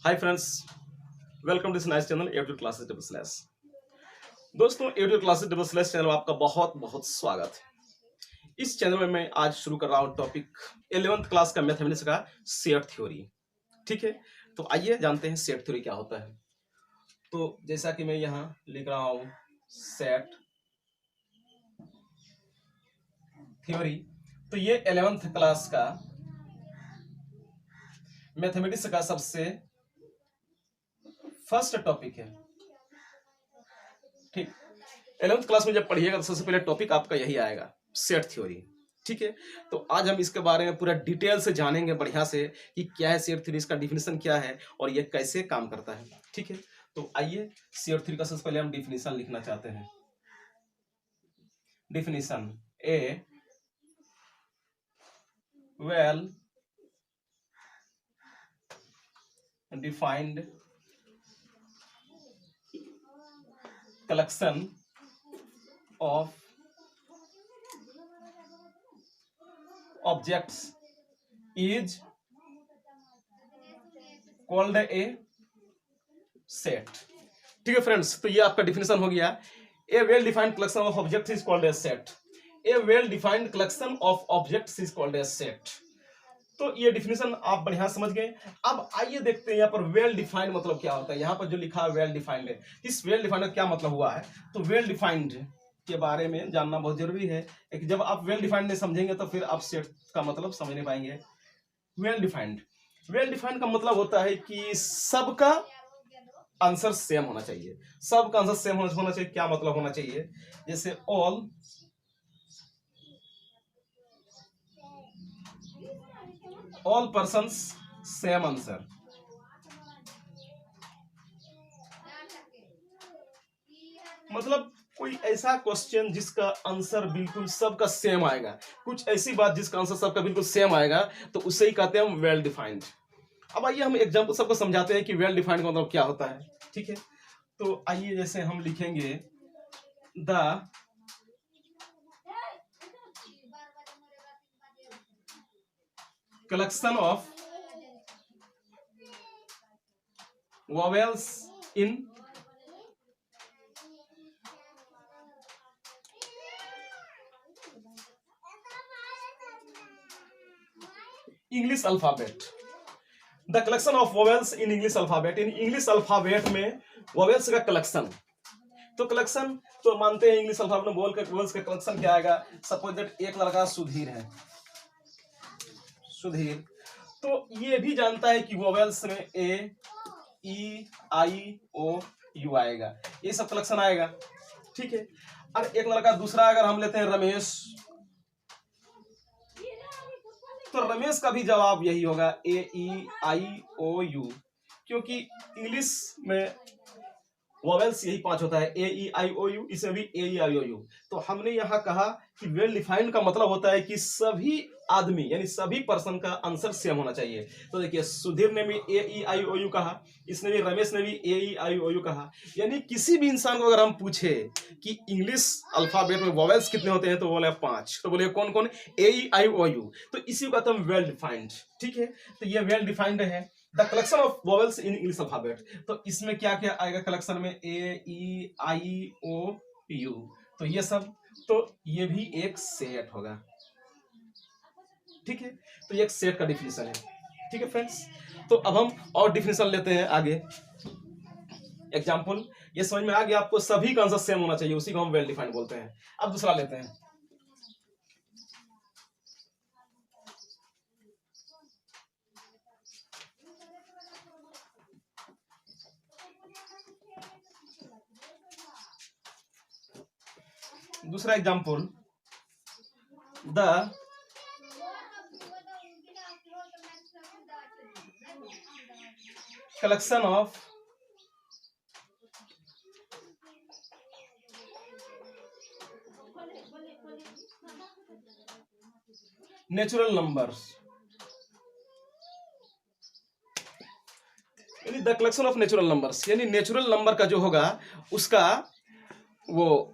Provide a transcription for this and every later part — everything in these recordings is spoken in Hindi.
Hi friends, welcome to this nice channel Edu classes double slash. दोस्तों, Edu classes double slash channel में आपका बहुत बहुत स्वागत है। इस चैनल में मैं आज शुरू कर रहा हूँ टॉपिक 11th क्लास का मैथमेटिक्स का सेट थ्योरी। ठीक है, तो आइए जानते हैं सेट थ्योरी क्या होता है। तो जैसा कि मैं यहाँ लिख रहा हूँ सेट थ्योरी, तो ये 11th क्लास का मैथमेटिक्स का सबसे फर्स्ट टॉपिक है। ठीक, 11th क्लास में जब पढ़िएगा तो सबसे पहले टॉपिक आपका यही आएगा, सेट थ्योरी। ठीक है, तो आज हम इसके बारे में पूरा डिटेल से जानेंगे बढ़िया से कि क्या है सेट थ्योरी, इसका डिफिनेशन क्या है और ये कैसे काम करता है। ठीक है, तो आइए सेट थ्योरी का सबसे पहले हम डिफिनेशन लिखना चाहते हैं। Definition A well defined collection of objects is called a set। ठीक है फ्रेंड्स, तो ये आपका डिफिनेशन हो गया। A well defined collection of objects is called a set. A well defined collection of objects is called a set. तो ये डिफिनेशन आप बढ़िया समझ गए। अब आइए देखते हैं यहाँ पर वेल डिफाइंड मतलब क्या होता है। यहाँ पर जो लिखा है वेल डिफाइंड है, इस वेल डिफाइंड का क्या मतलब हुआ है, तो वेल डिफाइंड के बारे में जानना बहुत जरूरी है। कि जब आप वेल डिफाइंड नहीं समझेंगे तो फिर आप सेट का मतलब समझ नहीं पाएंगे। वेल डिफाइंड का मतलब होता है कि सबका आंसर सेम होना चाहिए। सबका आंसर सेम होना चाहिए। क्या मतलब होना चाहिए, जैसे ऑल पर्सन्स सेम आंसर। मतलब कोई ऐसा क्वेश्चन जिसका आंसर बिल्कुल सबका सेम आएगा, कुछ ऐसी बात जिसका आंसर सबका बिल्कुल सेम आएगा, तो उसे ही कहते हैं हम वेल डिफाइंड। अब आइए हम एग्जांपल सबको समझाते हैं कि वेल डिफाइंड का मतलब क्या होता है। ठीक है, तो आइए जैसे हम लिखेंगे the collection of vowels in English alphabet. The collection of vowels in English alphabet. In English alphabet में वोवेल्स का कलेक्शन। तो कलेक्शन तो मानते हैं इंग्लिश अल्फाबेट में वोवेल्स का कलेक्शन क्या आएगा। सपोज दैट एक लड़का सुधीर है, सुधीर, तो ये भी जानता है कि वोवेल्स में ए ई आई ओ यू आएगा, ये सब कलेक्शन आएगा। ठीक है, और एक लड़का दूसरा अगर हम लेते हैं रमेश, तो रमेश का भी जवाब यही होगा ए ई आई ओ यू, क्योंकि इंग्लिश में वोवेल्स यही 5 होता है, ए ई आई ओ यू, इसमें भी ए ई आई ओ यू। तो हमने यहाँ कहा कि वेल डिफाइंड का मतलब होता है कि सभी आदमी यानी सभी पर्सन का आंसर सेम होना चाहिए। तो देखिए सुधीर ने भी ए ई आई ओ यू कहा, इसने भी, रमेश ने भी ए ई आई ओ यू कहा। यानी किसी भी इंसान को अगर हम पूछे कि इंग्लिश अल्फाबेट में वोवेल्स कितने होते हैं, तो बोले 5। तो बोले कौन कौन, ए ई आई ओ यू। तो इसी को कहते हैं वेल डिफाइंड। ठीक है, तो ये वेल डिफाइंड है the collection of vowels in English alphabet. तो इसमें क्या क्या आएगा कलेक्शन में, ए ई आई ओ यू, तो ये सब, तो ये भी एक सेट होगा। ठीक है, तो ये एक सेट का डिफिनेशन है। ठीक है फ्रेंड्स, तो अब हम और डिफिनेशन लेते हैं आगे। एग्जांपल, ये समझ में आ गया आपको, सभी का आंसर सेम होना चाहिए, उसी को हम वेल डिफाइंड बोलते हैं। अब दूसरा लेते हैं। दूसरा example, the collection of natural numbers. यानी the collection of natural numbers, यानी नेचुरल नंबर का जो होगा उसका वो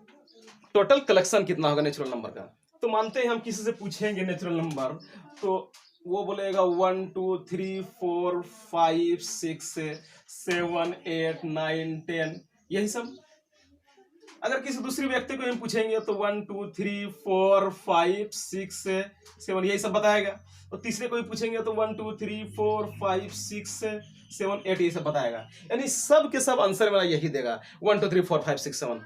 टोटल कलेक्शन कितना होगा नेचुरल नंबर का। तो मानते हैं हम किसी से पूछेंगे नेचुरल नंबर, तो वो बोलेगा 1 2 3 4 5 6 7 8 9 10, यही सब। अगर किसी दूसरी व्यक्ति को हम पूछेंगे तो 1 2 3 4 5 6 7 यही सब बताएगा। तो तीसरे को भी पूछेंगे तो 1 2 3 4 5 6 7 8 ये सब बताएगा। यानी सब के सब आंसर मेरा यही देगा 1 2 3 4 5 6 7,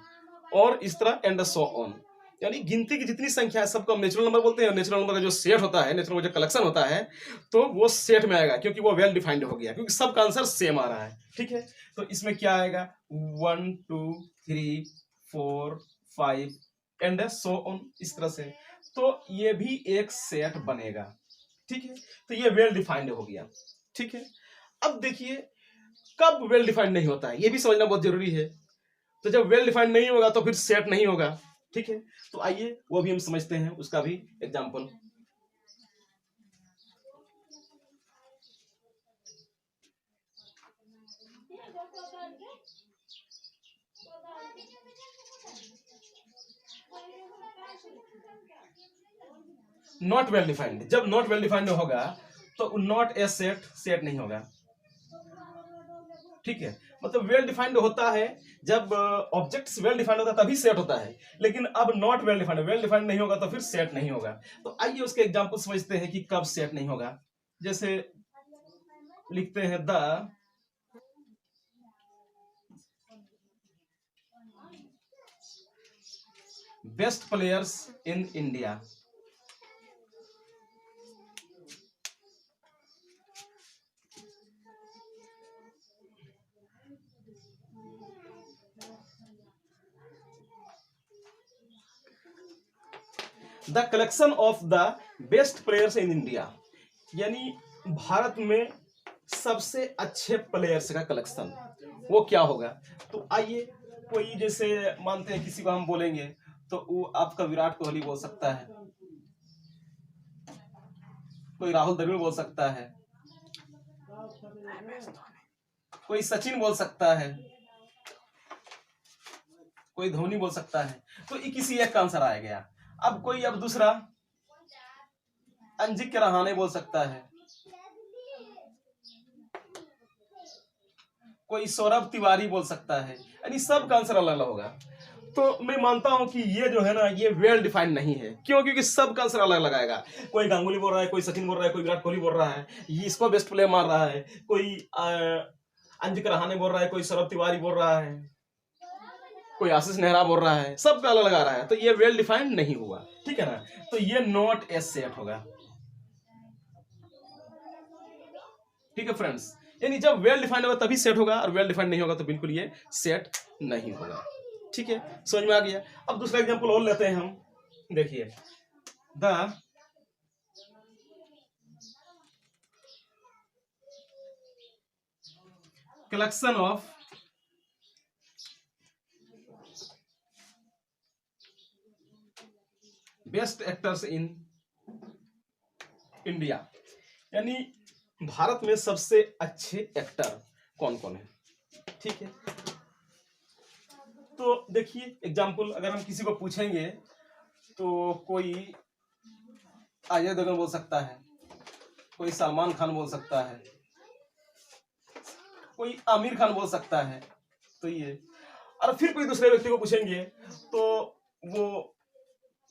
और इस तरह एंड सो ऑन। यानी गिनती की जितनी संख्या है सबको हम नेचुरल नंबर बोलते हैं। नेचुरल नंबर का जो सेट होता है, नेचुरल जो कलेक्शन होता है, तो वो सेट में आएगा, क्योंकि वो वेल डिफाइंड हो गया, क्योंकि सबका आंसर सेम आ रहा है। ठीक है, तो इसमें क्या आएगा 1 2 3 4 5 एंड सो ऑन, इस तरह से। तो ये भी एक सेट बनेगा। ठीक है, तो ये वेल डिफाइंड हो गया। ठीक है, अब देखिए कब वेल डिफाइंड नहीं होता है, ये भी समझना बहुत जरूरी है। तो जब वेल डिफाइंड नहीं होगा तो फिर सेट नहीं होगा। ठीक है, तो आइए वो भी हम समझते हैं, उसका भी एग्जांपल। नॉट वेल डिफाइंड, जब नॉट वेल डिफाइंड होगा तो नॉट ए सेट, सेट नहीं होगा। ठीक है, मतलब वेल डिफाइंड होता है जब ऑब्जेक्ट्स वेल डिफाइंड होता है तभी सेट होता है, लेकिन अब not well defined, well defined नहीं होगा तो फिर सेट नहीं होगा। तो आइए उसके एग्जांपल समझते हैं कि कब सेट नहीं होगा। जैसे लिखते हैं the best players in India. The collection of the best players in India, यानी भारत में सबसे अच्छे प्लेयर्स का कलेक्शन, वो क्या होगा। तो आइए, कोई जैसे मानते हैं किसी को हम बोलेंगे तो वो आपका विराट कोहली बोल सकता है, कोई राहुल द्रविड़ बोल सकता है, कोई सचिन बोल सकता है, कोई धोनी बोल सकता है। तो ये किसी एक का आंसर आ गया। अब कोई अब दूसरा अंजिक्य रहाणे बोल सकता है, कोई सौरभ तिवारी बोल सकता है, यानी सब का आंसर अलग अलग होगा। तो मैं मानता हूं कि ये जो है ना ये वेल डिफाइंड नहीं है। क्यों? क्योंकि सब का आंसर अलग लगाएगा। कोई गांगुली बोल रहा है, कोई सचिन बोल रहा है, कोई विराट कोहली बोल रहा है, ये इसको बेस्ट प्लेयर मार रहा है, कोई अंजिक रहाणे बोल रहा है, कोई सौरभ तिवारी बोल रहा है, कोई आशीष नेहरा बोल रहा है, सबका अलग लगा रहा है। तो ये वेल डिफाइंड नहीं हुआ। ठीक है ना, तो ये नॉट ए सेट होगा। ठीक है फ्रेंड्स, यानी जब वेल डिफाइंड होगा तभी सेट होगा, और वेल डिफाइंड नहीं होगा तो बिल्कुल ये सेट नहीं होगा। ठीक है, समझ में आ गया। अब दूसरा एग्जांपल और लेते हैं हम। देखिए the collection of best actors in India, यानी भारत में सबसे अच्छे एक्टर कौन कौन है। ठीक है, तो देखिए एग्जांपल अगर हम किसी को पूछेंगे तो कोई अजय देवगन बोल सकता है, कोई सलमान खान बोल सकता है, कोई आमिर खान बोल सकता है। तो ये, और फिर कोई दूसरे व्यक्ति को पूछेंगे तो वो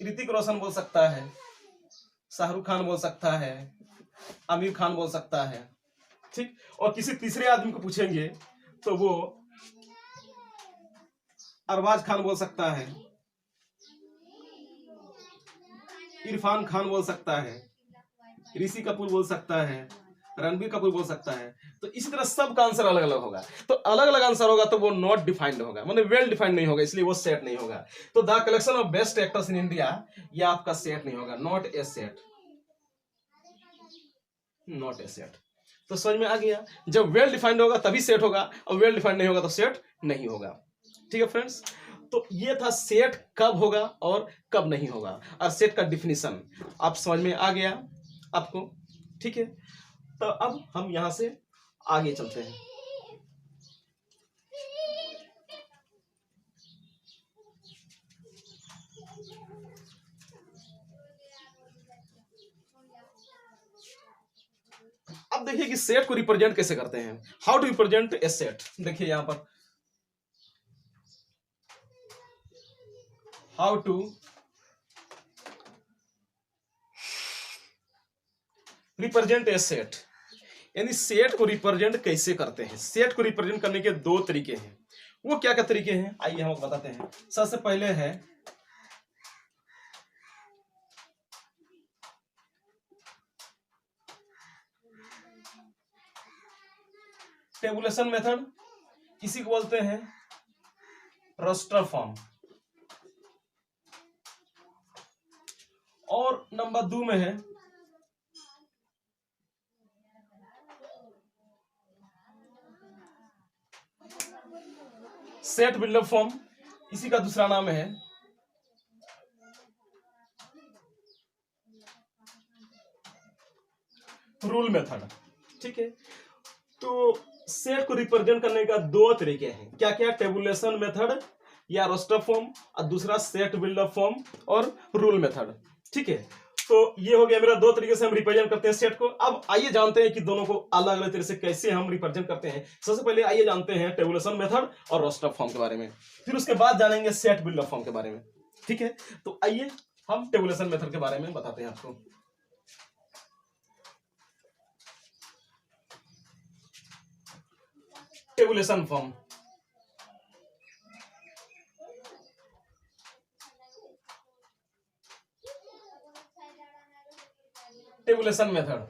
ऋतिक रोशन बोल सकता है, शाहरुख खान बोल सकता है, आमिर खान बोल सकता है। ठीक, और किसी तीसरे आदमी को पूछेंगे तो वो अरबाज खान बोल सकता है, इरफान खान बोल सकता है, ऋषि कपूर बोल सकता है, रणबीर कपूर बोल सकता है। तो इसी तरह सबका आंसर अलग अलग होगा। तो अलग अलग आंसर होगा तो वो नॉट डिफाइंड होगा, मतलब वेल डिफाइंड नहीं होगा, इसलिए वो सेट नहीं होगा। तो the collection of best actors in India, ये आपका सेट नहीं होगा, not a set, not a set. तो समझ में आ गया, जब वेल डिफाइंड होगा तभी सेट होगा, और वेल डिफाइंड नहीं होगा तो सेट नहीं होगा। ठीक है फ्रेंड्स, तो ये था सेट कब होगा और कब नहीं होगा, और सेट का डिफिनीशन आप समझ में आ गया आपको। ठीक है, तो अब हम यहां से आगे चलते हैं। अब देखिए कि सेट को रिप्रेजेंट कैसे करते हैं, how to represent a set. देखिए यहां पर how to represent a set, यानी सेट को रिप्रेजेंट कैसे करते हैं। सेट को रिप्रेजेंट करने के दो तरीके हैं। वो क्या क्या तरीके हैं, आइए हम आपको बताते हैं। सबसे पहले है टेबुलेशन मेथड, इसी को बोलते हैं रोस्टर फॉर्म। और नंबर 2 में है सेट बिल्डअप फॉर्म, इसी का दूसरा नाम है रूल मेथड। ठीक है, तो सेट को रिप्रेजेंट करने का दो तरीके हैं। क्या क्या, टेबुलेशन मेथड या रोस्टर फॉर्म, और दूसरा सेट बिल्डअप फॉर्म और रूल मेथड। ठीक है, तो ये हो गया मेरा दो तरीके से हम रिप्रेजेंट करते हैं सेट को। अब आइए जानते हैं कि दोनों को अलग अलग तरीके से कैसे हम रिप्रेजेंट करते हैं। सबसे पहले आइए जानते हैं टेबुलेशन मेथड और रोस्टर फॉर्म के बारे में, फिर उसके बाद जानेंगे सेट बिल्डअप फॉर्म के बारे में। ठीक है, तो आइए हम टेबुलेशन मेथड के बारे में बताते हैं आपको। Tabulation form, tabulation method,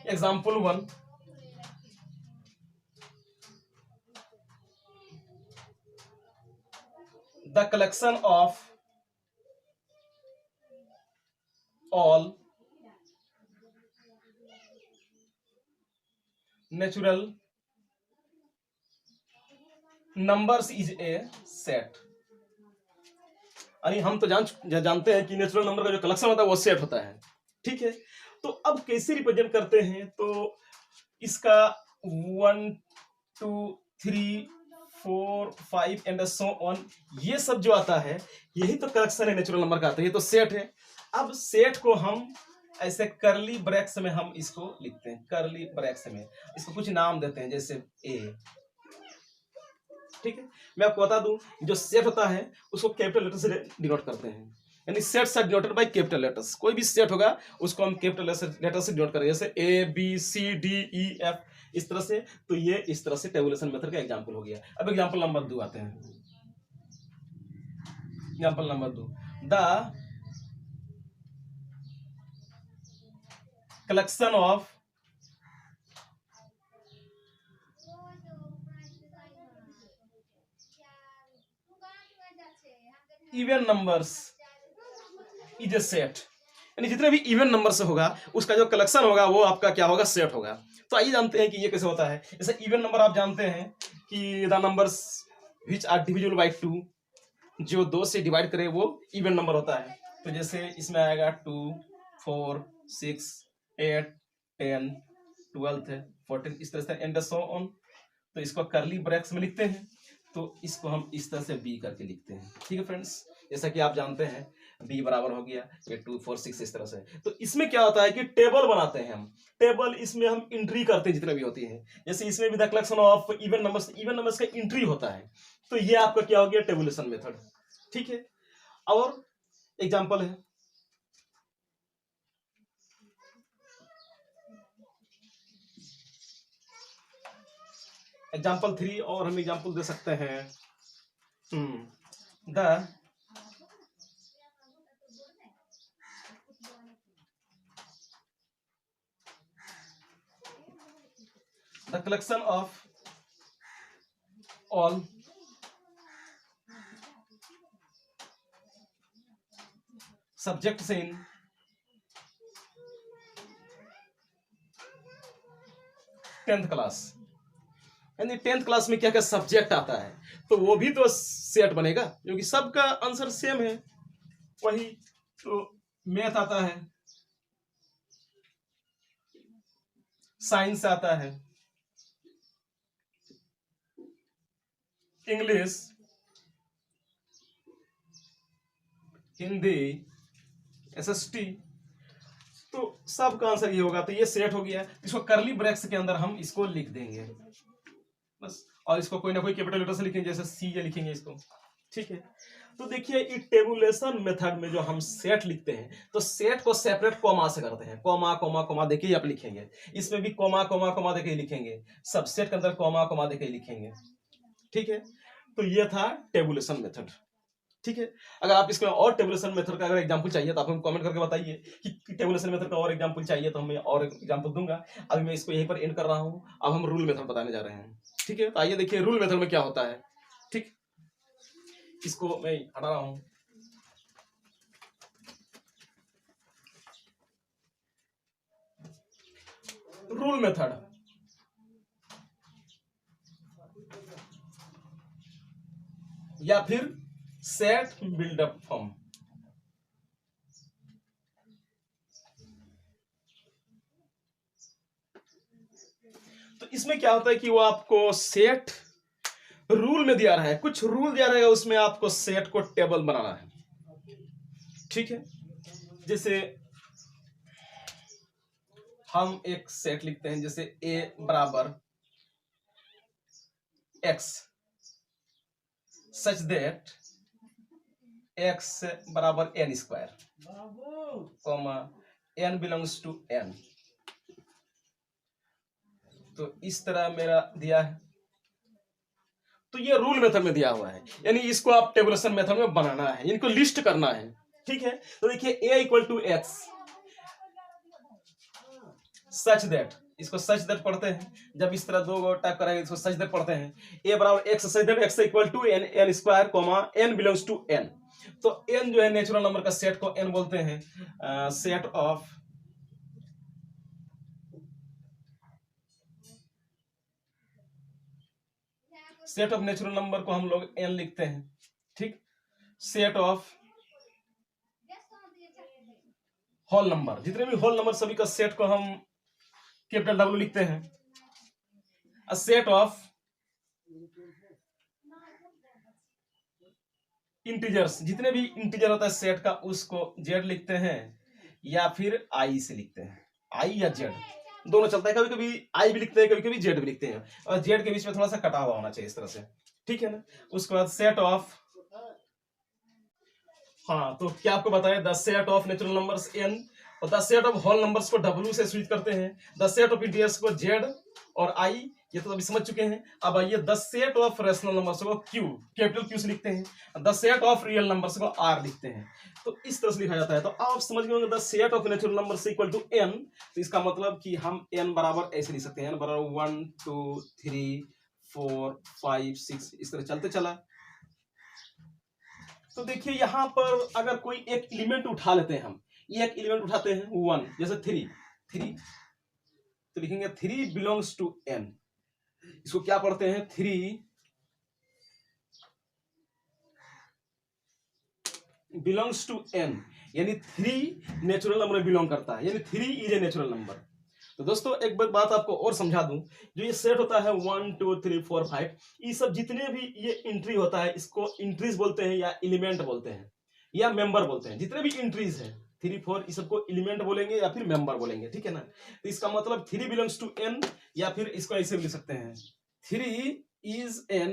example 1, the collection of all natural numbers is a set। अरे हम तो जानते हैं कि नेचुरल नंबर का जो कलेक्शन होता है वो सेट होता है। ठीक है, तो अब कैसे रिप्रेजेंट करते हैं, तो इसका 1 2 3 4 5 एंड सो ऑन, ये सब जो आता है यही तो कलेक्शन है नेचुरल नंबर का आता है, ये तो सेट है। अब सेट को हम ऐसे करली ब्रैक्स में हम इसको लिखते हैं, करली ब्रैक्स में इसको कुछ नाम देते हैं, जैसे ए। ठीक है, मैं आपको बता दूं, जो सेट होता है उसको कैपिटल लेटर से डिनोट करते हैं, यानी sets are denoted by capital letters. कोई भी सेट होगा उसको हम कैपिटल लेटर से डिनोट करेंगे, जैसे A B C D E F, इस तरह से। तो ये इस तरह से टेबुलेशन मेथड का एग्जांपल हो गया। अब एग्जांपल नंबर 2 आते हैं। Example number 2, the collection of even numbers is a set, यानी जितने भी इवन नंबर से होगा उसका जो कलेक्शन होगा वो आपका क्या होगा, सेट होगा। तो आइए जानते हैं कि ये कैसे होता है। जैसे इवन नंबर आप जानते हैं कि the numbers which are divisible by 2, जो 2 से डिवाइड करे वो इवन नंबर होता है। तो जैसे इसमें आएगा 2 4 6 8 10 12 14, इस तरह से एंड सो ऑन। तो इसको करली ब्रैक्स में लिखते हैं, तो इसको हम इस तरह से बी करके लिखते हैं। ठीक है फ्रेंड्स, जैसा कि आप जानते हैं बी बराबर हो गया ये 2 4 6 इस तरह से। तो इसमें क्या होता है कि टेबल बनाते हैं हम, टेबल इसमें हम एंट्री करते हैं जितने भी होती है। जैसे इसमें भी the collection of even numbers का एंट्री होता है। तो ये आपका क्या हो गया, टेबुलेशन मेथड। ठीक है, और एग्जांपल है एग्जाम्पल 3, और हम एग्जाम्पल दे सकते हैं the collection of all subjects in 10th class, यानी 10th क्लास में क्या क्या सब्जेक्ट आता है, तो वो भी तो सेट बनेगा, क्योंकि सबका आंसर सेम है वही। तो मैथ आता है, साइंस आता है, इंग्लिश, हिंदी, एसएसटी। तो सबका आंसर ये होगा। तो ये सेट हो गया, इसको कर्ली ब्रैकेट्स के अंदर हम इसको लिख देंगे बस, और इसको कोई ना कोई कैपिटल लेटर से लिखेंगे, जैसे सी ये लिखेंगे इसको, ठीक है। तो देखिए इस टेबुलेशन मेथड में जो हम सेट लिखते हैं, तो सेट को सेपरेट कॉमा से करते हैं, कॉमा कॉमा कॉमा देखिए आप लिखेंगे, इसमें भी कॉमा कॉमा कॉमा देके लिखेंगे, सबसेट के अंदर कॉमा कॉमा देके लिखेंगे, ठीक है। तो ये था टेबुलेशन मेथड, ठीक है। अगर आप इसका और टेबुलेशन मेथड का अगर एग्जांपल चाहिए तो आप हमें कमेंट करके बताइए कि टेबुलेशन मेथड का और एग्जांपल चाहिए, तो मैं और एग्जांपल दूंगा। अभी मैं इसको यहीं पर एंड कर रहा हूं, अब हम रूल मेथड बताने जा रहे हैं, ठीक है। तो आइए देखिए रूल मेथड में क्या होता है, ठीक। इसको मैं हटा रहा हूं। रूल मेथड या फिर सेट बिल्डअप फॉर्म, तो इसमें क्या होता है कि वो आपको सेट रूल में दिया रहा है, कुछ रूल दिया रहेगा, उसमें आपको सेट को टेबल बनाना है, ठीक है। जैसे हम एक सेट लिखते हैं, जैसे a बराबर x सच दैट x बराबर n square, comma n belongs to n। तो इस तरह मेरा दिया है, तो ये रूल मेथड में दिया हुआ है, यानी इसको आप टेबुलेशन मेथड में बनाना है, इनको लिस्ट करना है, ठीक है। तो देखिए a equal to x such that, इसको सच दैट पढ़ते हैं, जब इस तरह दो टाइप करेंगे इसको सच दैट पढ़ते हैं, a बराबर x such that x equal to n n square comma n belongs to n। तो n जो है नेचुरल नंबर का सेट को n बोलते हैं, सेट ऑफ नेचुरल नंबर को हम लोग n लिखते हैं, ठीक। सेट ऑफ होल नंबर, जितने भी होल नंबर सभी का सेट को हम कैपिटल W लिखते हैं। अ सेट ऑफ इंटीजर्स, जितने भी इंटीजर होता है सेट का उसको z लिखते हैं या फिर i से लिखते हैं, i या z दोनों चलता है, कभी कभी i भी लिखते हैं, कभी कभी z भी लिखते हैं, और z के बीच में थोड़ा सा कटा हुआ होना चाहिए इस तरह से, ठीक है ना। उसके बाद सेट ऑफ, हाँ तो क्या आपको बताया, the set of natural numbers n, और the set of whole numbers को w से स्विच करते हैं, द सेट ऑफ इंटीजर्स को z और i, ये तो अभी समझ चुके हैं। अब आइए the set of rational numbers को q, कैपिटल Q से लिखते हैं, the set of real numbers को r लिखते हैं, तो इस तरह से लिखा जाता है। तो आप समझ गए the set of natural numbers equal to n, तो इसका मतलब कि हम n बराबर ऐसे लिख सकते हैं, n बराबर 1 2 3 4 5 6 इस तरह चलते चला। तो देखिए यहां पर अगर कोई एक एलिमेंट उठा लेते हैं, हम ये एक एलिमेंट उठाते हैं 1, जैसे 3 तो लिखेंगे 3 बिलोंग्स टू n, इसको क्या पढ़ते हैं 3 बिलोंग्स टू n, यानी 3 नेचुरल नंबर में बिलोंग करता है, यानी 3 इज ए नेचुरल नंबर। तो दोस्तों एक बात आपको और समझा दूं, जो ये सेट होता है 1 2 3 4 5, ये सब जितने भी ये एंट्री होता है इसको एंट्रीज बोलते हैं या एलिमेंट बोलते हैं या मेंबर बोलते हैं। जितने भी एंट्रीज है 3 4 इस सबको एलिमेंट बोलेंगे या फिर मेंबर बोलेंगे, ठीक है ना। तो इसका मतलब 3 बिलोंग्स टू n, या फिर इसको ऐसे लिख सकते हैं 3 is n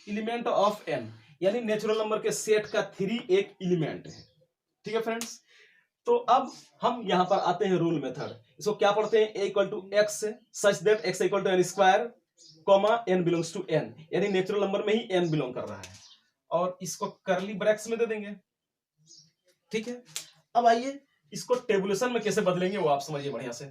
element of n, यानी नेचुरल नंबर के सेट का 3 एक एलिमेंट है, ठीक है फ्रेंड्स। तो अब हम यहां पर आते हैं रूल मेथड, इसको क्या पढ़ते हैं a equal to x such that x equal to n square comma n belongs to n, यानी नेचुरल नंबर में ही n बिलोंग कर रहा है, और इसको कर्ली ब्रैकेट्स में दे देंगे, ठीक है। अब आइए इसको टेबुलेशन में कैसे बदलेंगे वो आप समझिए बढ़िया से।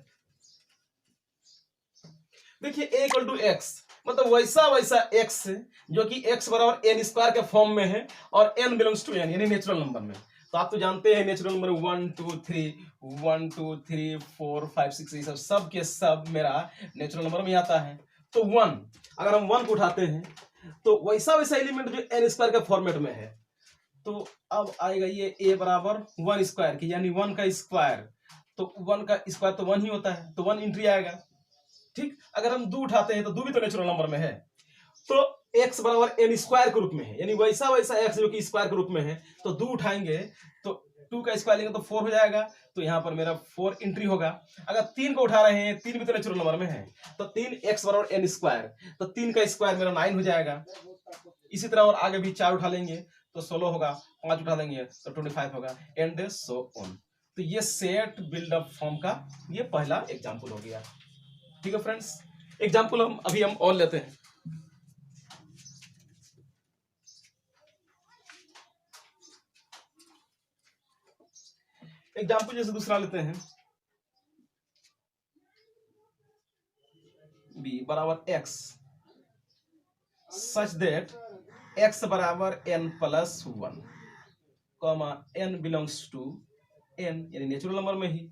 देखिए a इक्वल टू x मतलब वैसा x जो कि x बराबर n स्क्वायर के फॉर्म में है और n बिलोंग्स टू n, यानी नेचुरल नंबर में। तो आप तो जानते हैं नेचुरल नंबर 1 2 3 4 5 6 ये सब के सब मेरा नेचुरल नंबर में आता है। तो 1, अगर हम 1 को उठाते हैं तो वैसा एलिमेंट जो n स्क्वायर के फॉर्मेट में है, तो अब आएगा ये a बराबर 1 स्क्वायर की, यानी 1 का स्क्वायर, तो 1 का स्क्वायर तो 1 ही होता है, तो 1 एंट्री आएगा, ठीक। अगर हम 2 उठाते हैं तो 2 भी तो नेचुरल नंबर में है, तो एक्स बराबर एन स्क्वायर के रूप में है, यानी वैसा वैसा एक्स जो कि स्क्वायर के रूप में है, तो 2 उठाएंगे तो 2 का स्क्वायर लेंगे तो 4 हो जाएगा, तो यहाँ पर मेरा 4 एंट्री होगा। अगर 3 को उठा रहे हैं, 3 भी तो नेचुरल नंबर में है, तो 3 एक्स बराबर एन स्क्वायर, तो 3 का स्क्वायर मेरा 9 हो जाएगा। इसी तरह और आगे भी 4 उठा लेंगे तो 16 होगा, 5 उठा लेंगे तो 25 होगा, एंड सो ऑन। तो ये सेट बिल्डअप फॉर्म का ये पहला एग्जाम्पल हो गया। ठीक है फ्रेंड्स, एग्जाम्पल हम और लेते हैं। एग्जाम्पल जैसे दूसरा लेते हैं, बी बराबर एक्स सच दैट एक्स बराबर N plus 1 comma N belongs to N, यानी नेचुरल नंबर में ही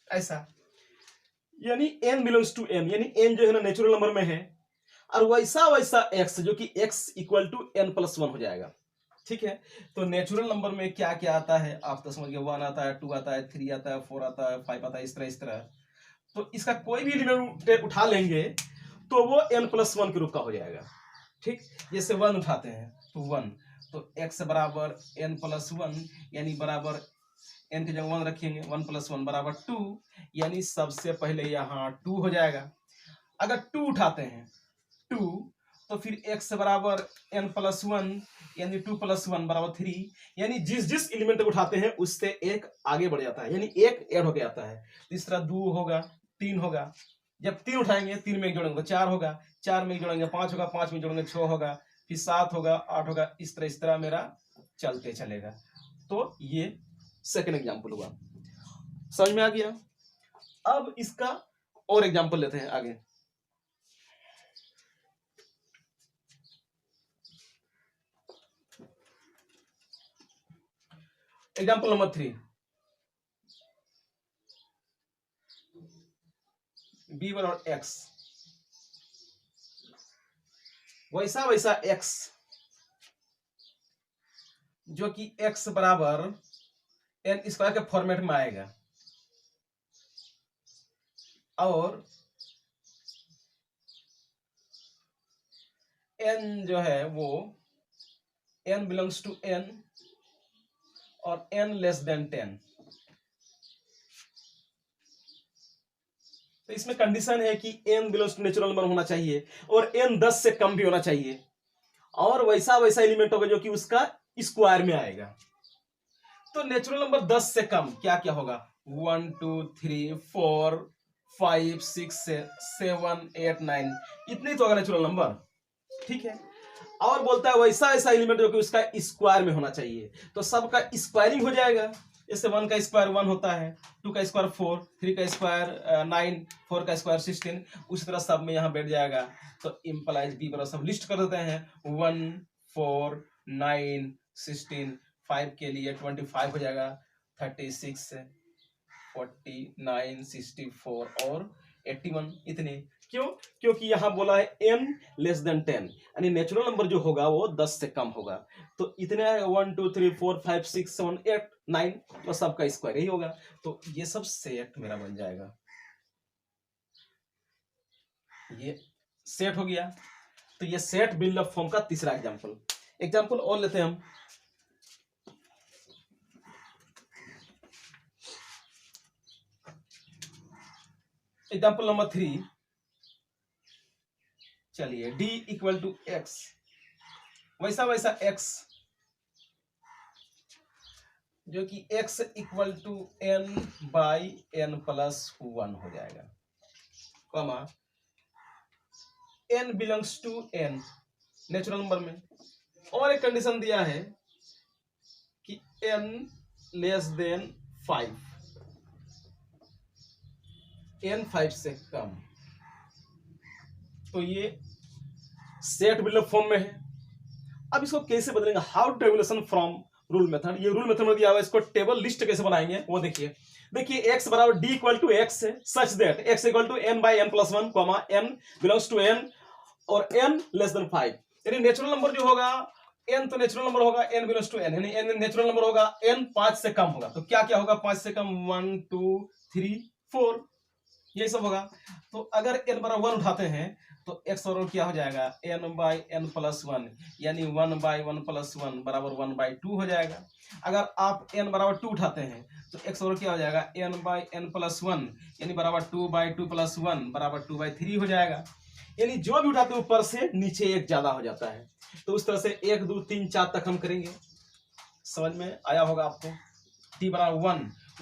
ऐसा, यानी एन बिलोंग्स टू एन, यानी एन जो है ना नेचुरल नंबर में है, और वैसा वैसा एक्स जो कि X equal to N plus 1 हो जाएगा। ठीक है, तो नेचुरल नंबर में क्या क्या आता है आप तो समझ गए, 1 आता है, 2 आता है, 3 आता है, 4 आता है, 5 आता है, इस तरह। तो इसका कोई भी एलिमेंट उठा लेंगे तो वो n प्लस 1 के रूप का हो जाएगा। ठीक, जैसे 1 उठाते हैं तो 1, तो x बराबर n प्लस 1, यानी बराबर n की जगह 1 रखेंगे, 1 प्लस 1 बराबर 2, यानी सबसे पहले यहाँ 2 हो जाएगा। अगर 2 उठाते हैं 2, तो फिर x बराबर n प्लस 1, यानी 2 प्लस 1 बराबर 3, यानी जिस जिस एलिमेंट को उठाते हैं उससे एक आगे बढ़ जाता है, यानी एक ऐड होके आता है। तीसरा 2 होगा, 3 होगा, जब 3 उठाएंगे 3 में एक जोड़ेंगे तो 4 होगा, 4 में एक जोड़ेंगे 5 होगा, 5 में जोड़ेंगे 6 होगा, फिर 7 होगा, 8 होगा, इस तरह मेरा चलते चलेगा। तो ये सेकंड एग्जांपल हुआ, समझ में आ गया। अब इसका और एग्जांपल लेते हैं आगे। एग्जांपल नंबर 3, बी बराबर एक्स, वैसा वैसा एक्स जो कि एक्स बराबर एन स्क्वायर के फॉर्मेट में आएगा, और एन जो है वो एन बिलोंग्स टू एन और एन लेस देन 10। तो इसमें कंडीशन है कि N belongs to natural number होना चाहिए और एन 10 से कम भी होना चाहिए, और वैसा वैसा एलिमेंट होगा जो कि उसका स्क्वायर में आएगा। तो नेचुरल नंबर 10 से कम क्या क्या होगा, 1 2 3 4 5 6 7 8 9, इतने तो होगा नेचुरल नंबर। ठीक है, और बोलता है वैसा ऐसा एलिमेंट जो कि उसका स्क्वायर में होना चाहिए, तो सबका स्क्वायरिंग हो जाएगा। जैसे 1 का स्क्वायर 1 होता है, 2 का स्क्वायर 4, 3 का स्क्वायर 9, 4 का स्क्वायर 16, उसी तरह सब में यहाँ बैठ जाएगा। तो इम्प्लाइज बी बराबर सब लिस्ट कर देते हैं, 1 4 9 16, 5 के लिए 25 हो जाएगा, 36 49 64 और 81, इतने। क्यों? क्योंकि यहां बोला है n लेस देन 10, यानी नेचुरल नंबर जो होगा वो 10 से कम होगा। तो इतने 1 2 3 4 5 6 7 8 9, तो सबका स्क्वायर ही होगा। तो ये सब सेट मेरा बन जाएगा, ये सेट हो गया। तो ये सेट बिल्डअप फॉर्म का तीसरा एग्जाम्पल और लेते हैं हम। एग्जाम्पल नंबर 3, चलिए d इक्वल टू एक्स, वैसा वैसा x जो कि x equal to n by n plus 1 हो जाएगा, comma n belongs to n natural number में, और एक कंडीशन दिया है कि n लेस देन 5, n 5 से कम। तो ये सेट बिल्डअप फॉर्म में है। अब इसको कैसे बदलेंगे, how to tabulation from rule method, ये रूल मेथड में दिया हुआ है, इसको टेबल लिस्ट कैसे बनाएंगे वो देखिए x बराबर d इक्वल टू एक्स है, such that x equal to n by m plus 1 comma n belongs to n और n लेस देन 5, यानी नेचुरल नंबर जो होगा n तो नेचुरल नंबर होगा n बिलोंग्स टू n, यानी n नेचुरल नंबर होगा, n 5 से कम होगा। तो क्या क्या होगा 5 से कम, 1 2 3 4, ये सब होगा। तो अगर n बराबर 1 उठाते हैं तो x और क्या हो जाएगा, n/n+1 यानी 1/1+1 बराबर 1/2 हो जाएगा। अगर आप n बराबर 2 उठाते हैं तो x और क्या हो जाएगा, n/n+1 यानी बराबर 2/2+1 बराबर 2/3 हो जाएगा। यानी जो भी उठाते हैं ऊपर से नीचे एक ज्यादा हो जाता है। तो उस तरह से 1 2 3 4 तक हम करेंगे। समझ में आया होगा आपको। t बराबर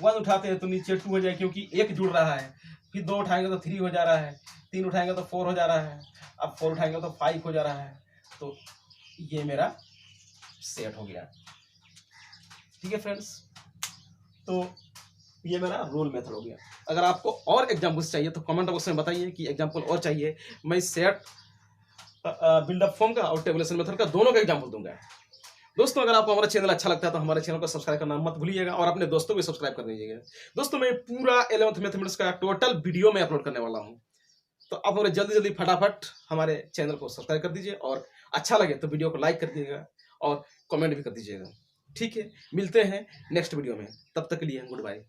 1 उठाते हैं तो नीचे 2 हो जाए क्योंकि एक जुड़ रहा है, फिर 2 उठाएंगे तो 3 हो जा रहा है, 3 उठाएंगे तो 4 हो जा रहा है, अब 4 उठाएंगे तो 5 हो जा रहा है। तो ये मेरा सेट हो गया। ठीक है फ्रेंड्स, तो ये मेरा रोल मेथड हो गया। अगर आपको और एग्जाम्पल्स चाहिए तो कमेंट बॉक्स में बताइए कि एग्जाम्पल और चाहिए। मैं सेट बिल्डअप फॉर्म का और टेबुलेशन मेथड का दोनों का एग्जाम्पल दूंगा। दोस्तों अगर आपको हमारा चैनल अच्छा लगता है तो हमारे चैनल को सब्सक्राइब करना मत भूलिएगा और अपने दोस्तों को भी सब्सक्राइब कर दीजिएगा। दोस्तों मैं पूरा 11th मैथमेटिक्स का टोटल वीडियो में अपलोड करने वाला हूं, तो आप हमारे जल्दी जल्दी फटाफट हमारे चैनल को सब्सक्राइब कर दीजिए और अच्छा लगे तो वीडियो को लाइक कर दीजिएगा और कमेंट भी कर दीजिएगा। ठीक है, मिलते हैं नेक्स्ट वीडियो में, तब तक के लिए गुड बाय।